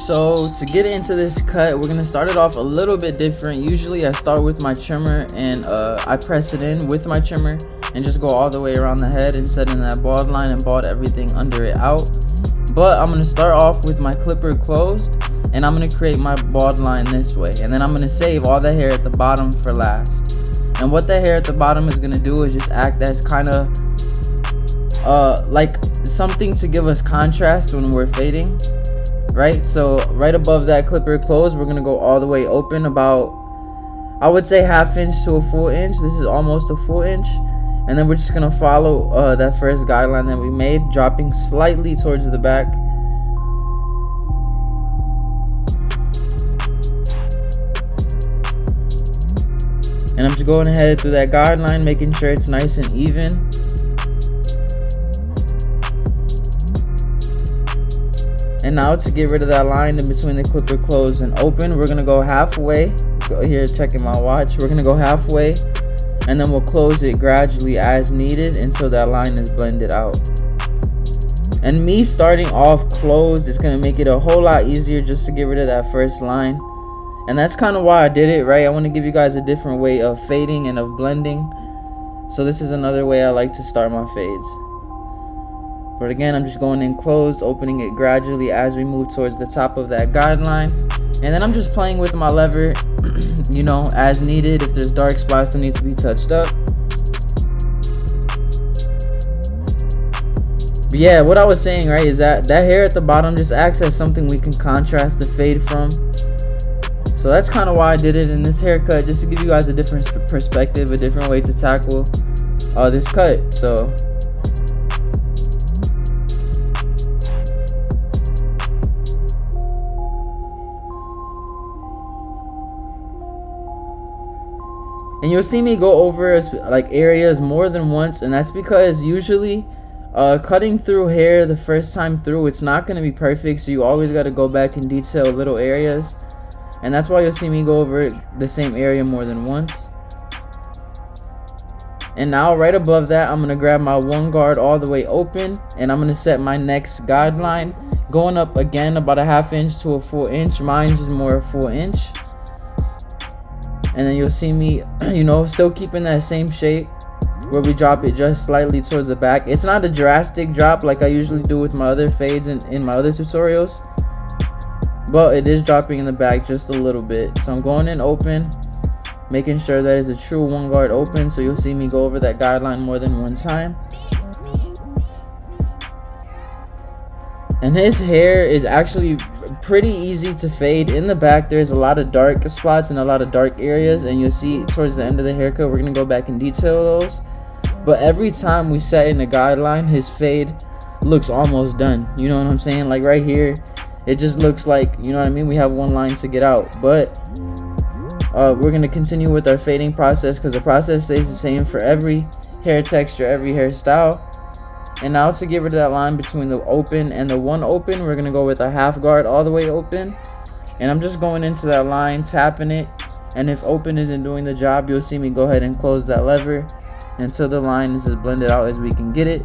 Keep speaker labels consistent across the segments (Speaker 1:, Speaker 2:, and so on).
Speaker 1: So to get into this cut, we're gonna start it off a little bit different. Usually I start with my trimmer and I press it in with my trimmer and just go all the way around the head and set in that bald line and bald everything under it out. But I'm gonna start off with my clipper closed and I'm gonna create my bald line this way, and then I'm gonna save all the hair at the bottom for last. And what the hair at the bottom is gonna do is just act as kind of like something to give us contrast when we're fading. Right, so right above that clipper closed, we're gonna go all the way open, about, I would say, 1/2 inch to a full inch. This is almost a full inch, and then we're just gonna follow that first guideline that we made, dropping slightly towards the back. And I'm just going ahead through that guideline, making sure it's nice and even. And now to get rid of that line in between the clipper closed and open, we're gonna go halfway. Go here, checking my watch. We're gonna go halfway, and then we'll close it gradually as needed until that line is blended out. And me starting off closed is gonna make it a whole lot easier just to get rid of that first line. And that's kind of why I did it, right? I want to give you guys a different way of fading and of blending. So this is another way I like to start my fades. But again, I'm just going in closed, opening it gradually as we move towards the top of that guideline. And then I'm just playing with my lever, you know, as needed. If there's dark spots that need to be touched up. But yeah, what I was saying, right, is that hair at the bottom just acts as something we can contrast the fade from. So that's kind of why I did it in this haircut, just to give you guys a different perspective, a different way to tackle this cut. So and you'll see me go over like areas more than once, and that's because usually cutting through hair the first time through, it's not going to be perfect, so you always got to go back and detail little areas. And that's why you'll see me go over the same area more than once. And now right above that, I'm going to grab my one guard all the way open, and I'm going to set my next guideline, going up again about 1/2 inch to a full inch. Mine is more a full inch. And then you'll see me, you know, still keeping that same shape where we drop it just slightly towards the back. It's not a drastic drop like I usually do with my other fades in my other tutorials, but it is dropping in the back just a little bit. So I'm going in open, making sure that is a true one guard open. So you'll see me go over that guideline more than one time. And his hair is actually pretty easy to fade. In the back, there's a lot of dark spots and a lot of dark areas, and you'll see towards the end of the haircut, we're gonna go back and detail those. But every time we set in a guideline, his fade looks almost done. You know what I'm saying? Like right here, it just looks like, you know what I mean, we have one line to get out. But we're gonna continue with our fading process, because the process stays the same for every hair texture, every hairstyle. And now to get rid of that line between the open and the one open, we're gonna go with a half guard all the way open. And I'm just going into that line, tapping it, and if open isn't doing the job, you'll see me go ahead and close that lever until the line is as blended out as we can get it.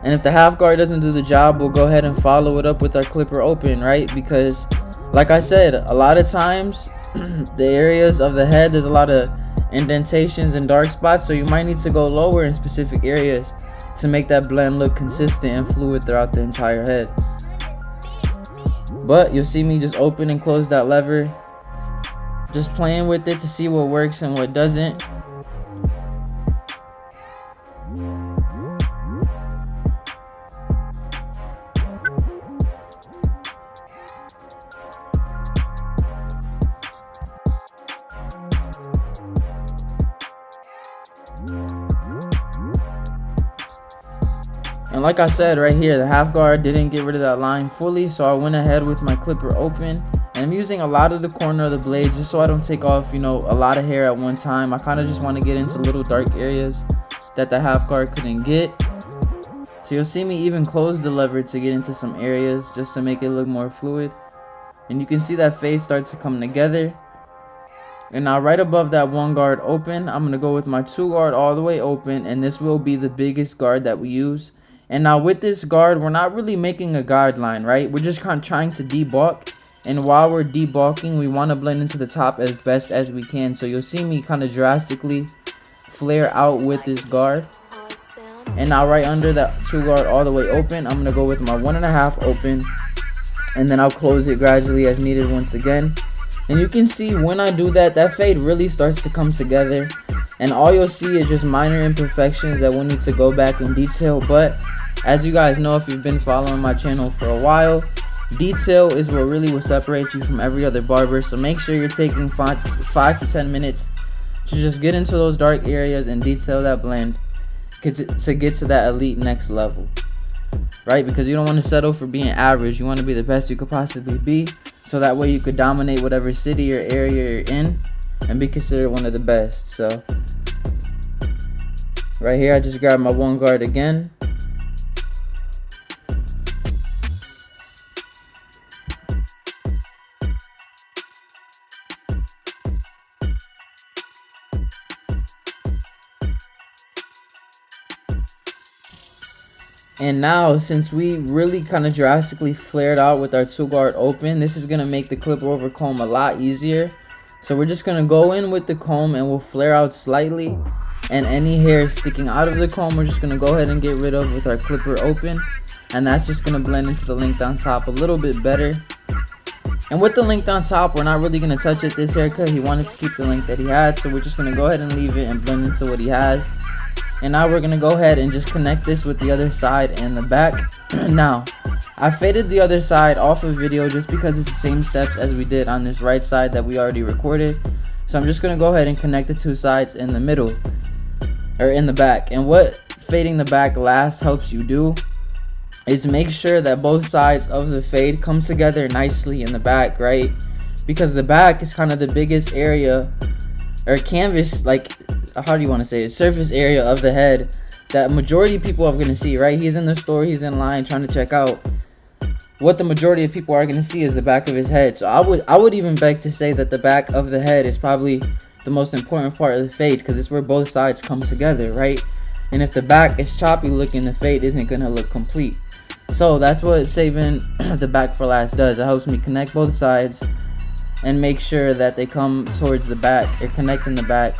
Speaker 1: And if the half guard doesn't do the job, we'll go ahead and follow it up with our clipper open, right? Because like I said, a lot of times the areas of the head, there's a lot of indentations and dark spots, so you might need to go lower in specific areas to make that blend look consistent and fluid throughout the entire head. But you'll see me just open and close that lever, just playing with it to see what works and what doesn't. And like I said right here, the half guard didn't get rid of that line fully, so I went ahead with my clipper open, and I'm using a lot of the corner of the blade just so I don't take off, you know, a lot of hair at one time. I kind of just want to get into little dark areas that the half guard couldn't get. So you'll see me even close the lever to get into some areas just to make it look more fluid. And you can see that fade starts to come together. And now right above that one guard open, I'm going to go with my two guard all the way open, and this will be the biggest guard that we use. And now with this guard, we're not really making a guideline, right? We're just kind of trying to debulk. And while we're debulking, we want to blend into the top as best as we can. So you'll see me kind of drastically flare out with this guard. And now right under that two guard all the way open, I'm going to go with my 1.5 open. And then I'll close it gradually as needed once again. And you can see when I do that, that fade really starts to come together. And all you'll see is just minor imperfections that we'll need to go back and detail. But as you guys know, if you've been following my channel for a while, detail is what really will separate you from every other barber. So make sure you're taking 5 to 10 minutes to just get into those dark areas and detail that blend to get to that elite next level, right? Because you don't want to settle for being average. You want to be the best you could possibly be, so that way you could dominate whatever city or area you're in and be considered one of the best. So right here, I just grabbed my one guard again. And now, since we really kind of drastically flared out with our two guard open, this is going to make the clipper over comb a lot easier. So we're just going to go in with the comb and we'll flare out slightly. And any hair sticking out of the comb, we're just going to go ahead and get rid of with our clipper open. And that's just going to blend into the length on top a little bit better. And with the length on top, we're not really going to touch it this haircut. He wanted to keep the length that he had, so we're just going to go ahead and leave it and blend into what he has. And now we're going to go ahead and just connect this with the other side and the back. Now, I faded the other side off of video just because it's the same steps as we did on this right side that we already recorded. So I'm just going to go ahead and connect the two sides in the middle, or in the back. And what fading the back last helps you do is make sure that both sides of the fade come together nicely in the back, right? Because the back is kind of the biggest area or canvas, like, how do you want to say it, surface area of the head that majority of people are going to see, right? He's in the store, he's in line trying to check out. What the majority of people are going to see is the back of his head. So I would even beg to say that the back of the head is probably the most important part of the fade, because it's where both sides come together, right? And if the back is choppy looking, the fade isn't going to look complete. So that's what saving the back for last does. It helps me connect both sides and make sure that they come towards the back or connect in the back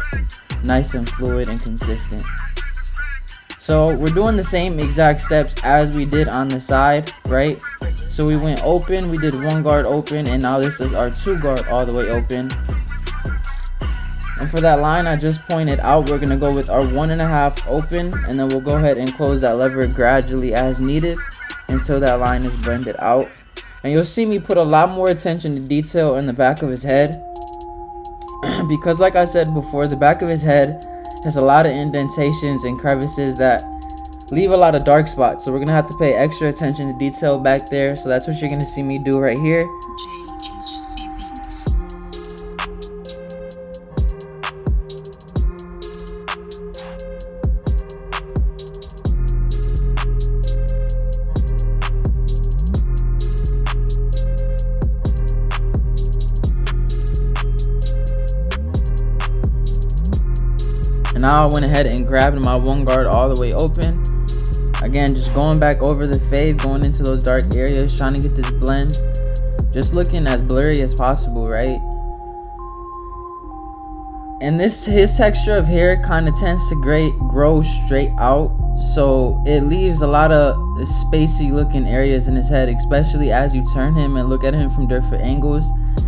Speaker 1: nice and fluid and consistent. So we're doing the same exact steps as we did on the side, right? So we went open, we did one guard open, and now this is our two guard all the way open. And for that line I just pointed out, we're gonna go with our 1.5 open, and then we'll go ahead and close that lever gradually as needed until that line is blended out. And you'll see me put a lot more attention to detail in the back of his head because, like I said before, the back of his head has a lot of indentations and crevices that leave a lot of dark spots. So we're gonna have to pay extra attention to detail back there. So that's what you're gonna see me do right here. And now I went ahead and grabbed my one guard all the way open. Again, just going back over the fade, going into those dark areas, trying to get this blend just looking as blurry as possible, right? And his texture of hair kind of tends to grow straight out, so it leaves a lot of spacey looking areas in his head, especially as you turn him and look at him from different angles.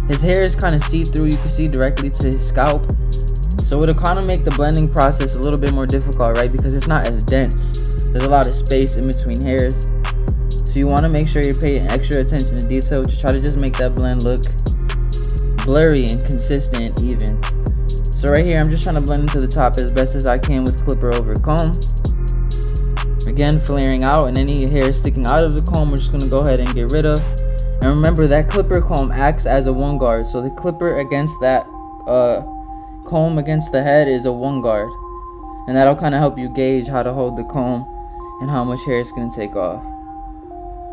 Speaker 1: His hair is kind of see-through, you can see directly to his scalp. So it'll kind of make the blending process a little bit more difficult, right? Because it's not as dense. There's a lot of space in between hairs. So you want to make sure you're paying extra attention to detail to try to just make that blend look blurry and consistent even. So right here, I'm just trying to blend into the top as best as I can with clipper over comb. Again, flaring out, and any hair sticking out of the comb we're just going to go ahead and get rid of. And remember, that clipper comb acts as a 1 guard, so the clipper against that comb against the head is a 1 guard, and that'll kind of help you gauge how to hold the comb and how much hair it's going to take off.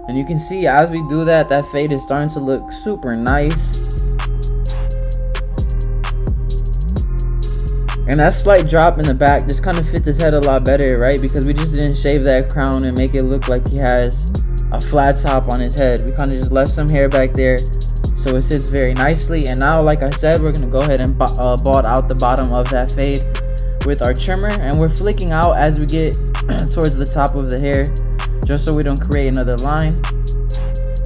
Speaker 1: And you can see as we do that, that fade is starting to look super nice. And that slight drop in the back just kind of fit his head a lot better, right? Because we just didn't shave that crown and make it look like he has a flat top on his head. We kind of just left some hair back there so it sits very nicely. And now, like I said, we're going to go ahead and bald out the bottom of that fade with our trimmer. And we're flicking out as we get towards the top of the hair, just so we don't create another line.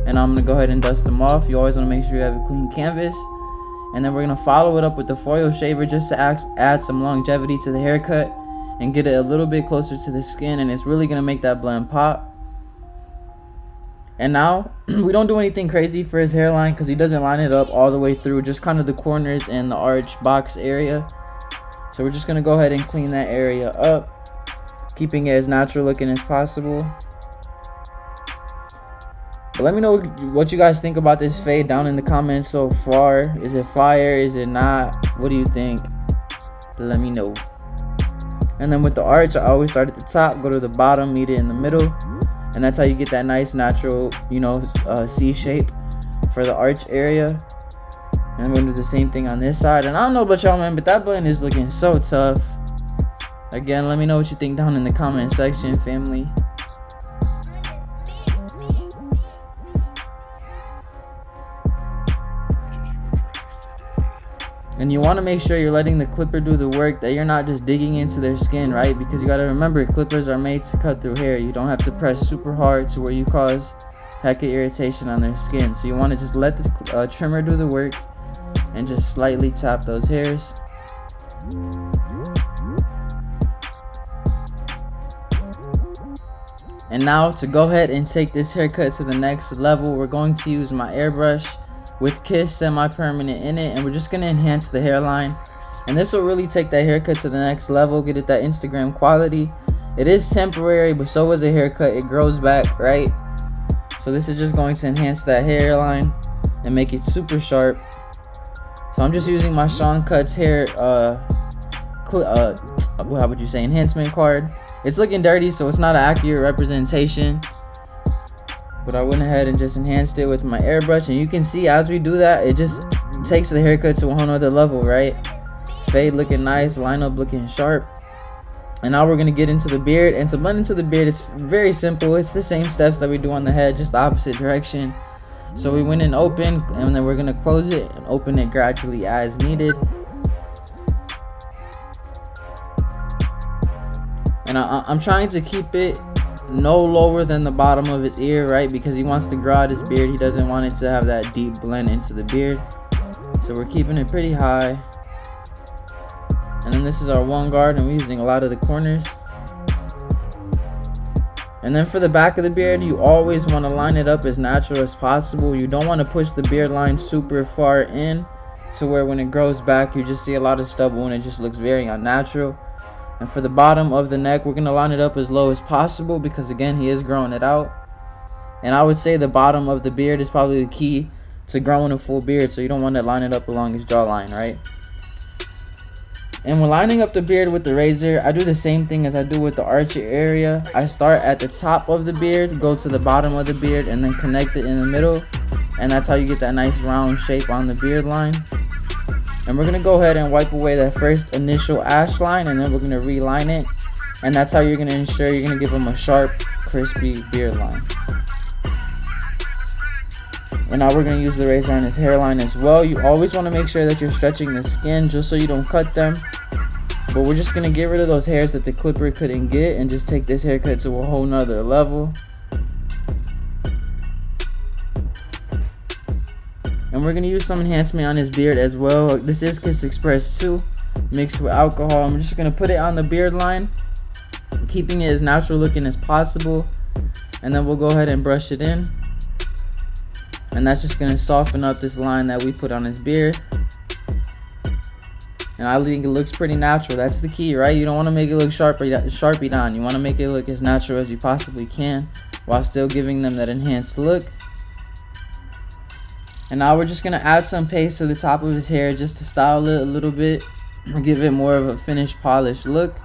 Speaker 1: And I'm going to go ahead and dust them off. You always want to make sure you have a clean canvas. And then we're going to follow it up with the foil shaver just to add some longevity to the haircut and get it a little bit closer to the skin, and it's really going to make that blend pop. And now we don't do anything crazy for his hairline because he doesn't line it up all the way through, just kind of the corners and the arch box area. So we're just going to go ahead and clean that area up, keeping it as natural looking as possible. But let me know what you guys think about this fade down in the comments so far. Is it fire? Is it not? What do you think? Let me know. And then with the arch, I always start at the top, go to the bottom, meet it in the middle. And that's how you get that nice natural, C shape for the arch area. And I'm going to do the same thing on this side. And I don't know about y'all, man, but that blend is looking so tough. Again, let me know what you think down in the comment section, family. And you want to make sure you're letting the clipper do the work, that you're not just digging into their skin, right? Because you got to remember, clippers are made to cut through hair. You don't have to press super hard to where you cause heck of irritation on their skin. So you want to just let the trimmer do the work and just slightly tap those hairs. And now to go ahead and take this haircut to the next level, we're going to use my airbrush with Kiss semi-permanent in it, and we're just going to enhance the hairline. And this will really take that haircut to the next level, get it that Instagram quality. It is temporary, but so is a haircut. It grows back, right? So this is just going to enhance that hairline and make it super sharp. So I'm just using my Sean Cuts hair how would you say, enhancement card. It's looking dirty, so it's not an accurate representation, but I went ahead and just enhanced it with my airbrush. And you can see as we do that, it just takes the haircut to a whole nother level, right? Fade looking nice, lineup looking sharp. And now we're going to get into the beard. And to blend into the beard, it's very simple. It's the same steps that we do on the head, just the opposite direction. So we went in open, and then we're going to close it and open it gradually as needed. And I'm trying to keep it no lower than the bottom of his ear, right? Because he wants to grow out his beard. He doesn't want it to have that deep blend into the beard. So we're keeping it pretty high. And then this is our 1 guard, and we're using a lot of the corners. And then for the back of the beard, you always want to line it up as natural as possible. You don't want to push the beard line super far in to where when it grows back, you just see a lot of stubble and it just looks very unnatural. And for the bottom of the neck, we're going to line it up as low as possible because, again, he is growing it out. And I would say the bottom of the beard is probably the key to growing a full beard, so you don't want to line it up along his jawline, right? And when lining up the beard with the razor, I do the same thing as I do with the archer area. I start at the top of the beard, go to the bottom of the beard, and then connect it in the middle. And that's how you get that nice round shape on the beard line. And we're going to go ahead and wipe away that first initial ash line, and then we're going to reline it. And that's how you're going to ensure you're going to give him a sharp, crispy beard line. And now we're going to use the razor on his hairline as well. You always want to make sure that you're stretching the skin just so you don't cut them. But we're just going to get rid of those hairs that the clipper couldn't get and just take this haircut to a whole nother level. And we're going to use some enhancement on his beard as well. This is Kiss Express 2 mixed with alcohol. I'm just going to put it on the beard line, keeping it as natural looking as possible. And then we'll go ahead and brush it in. And that's just going to soften up this line that we put on his beard. and I think it looks pretty natural. That's the key, right? You don't want to make it look sharpie down. You want to make it look as natural as you possibly can while still giving them that enhanced look. And now we're just going to add some paste to the top of his hair just to style it a little bit, give it more of a finished, polished look.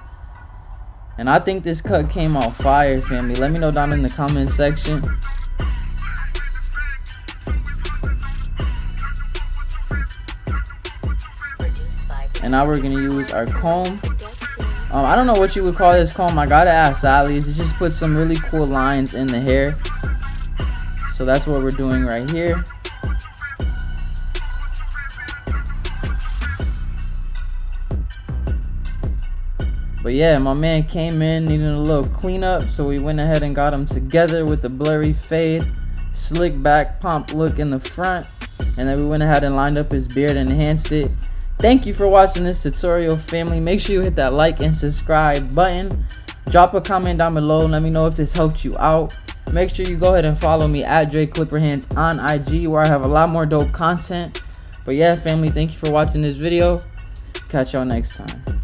Speaker 1: And I think this cut came out fire, family. Let me know down in the comment section. And now we're gonna use our comb. I don't know what you would call this comb. I gotta ask Sally. It just puts some really cool lines in the hair. So that's what we're doing right here. But yeah, my man came in needing a little cleanup, so we went ahead and got him together with the blurry fade, slick back pomp look in the front, and then we went ahead and lined up his beard and enhanced it. Thank you for watching this tutorial, family. Make sure you hit that like and subscribe button. Drop a comment down below and let me know if this helped you out. Make sure you go ahead and follow me at Dreclipperhands on IG, where I have a lot more dope content. But yeah, family, thank you for watching this video. Catch y'all next time.